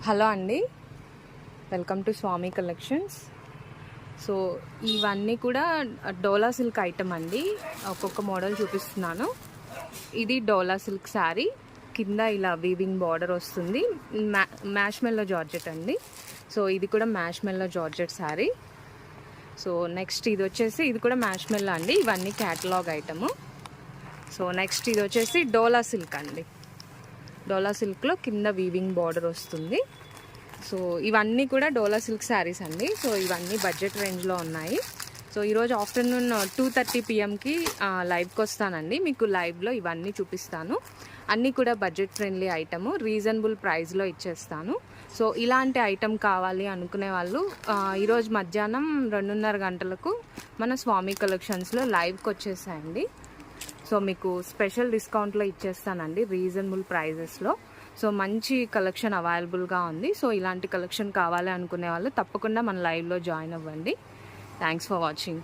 Hello అండి, welcome to Swami collections. So ఇవన్నీ కూడా డోలా సిల్క్ ఐటమ్ అండి. ఒక్కొక్క మోడల్ చూపిస్తున్నాను. ఇది డోలా సిల్క్ శారీ, కింద ఇలా వీవింగ్ బార్డర్ వస్తుంది. మ్యాష్ మెల్లో జార్జెట్ అండి. సో ఇది కూడా మ్యాష్ మెల్లో జార్జెట్ శారీ. సో నెక్స్ట్ ఇది వచ్చేసి ఇది కూడా మ్యాష్ మెల్లో అండి. ఇవన్నీ క్యాటలాగ్ ఐటము. సో నెక్స్ట్ ఇది వచ్చేసి డోలా సిల్క్ అండి. డోలా సిల్క్లో కింద వీవింగ్ బార్డర్ వస్తుంది. సో ఇవన్నీ కూడా డోలా సిల్క్ శారీస్ అండి. సో ఇవన్నీ బడ్జెట్ రేంజ్లో ఉన్నాయి. సో ఈరోజు ఆఫ్టర్నూన్ 2:30 PMకి లైవ్కి వస్తానండి. మీకు లైవ్లో ఇవన్నీ చూపిస్తాను. అన్నీ కూడా బడ్జెట్ ఫ్రెండ్లీ ఐటము, రీజనబుల్ ప్రైస్లో ఇచ్చేస్తాను. సో ఇలాంటి ఐటమ్ కావాలి అనుకునే వాళ్ళు ఈరోజు మధ్యాహ్నం 2:30 గంటలకు మన స్వామి కలెక్షన్స్లో లైవ్కి వచ్చేసాయండి. సో మీకు స్పెషల్ డిస్కౌంట్లో ఇచ్చేస్తానండి, రీజనబుల్ ప్రైజెస్లో. సో మంచి కలెక్షన్ అవైలబుల్గా ఉంది. సో ఇలాంటి కలెక్షన్ కావాలి అనుకునే వాళ్ళు తప్పకుండా మన లైవ్లో జాయిన్ అవ్వండి. Thanks for watching.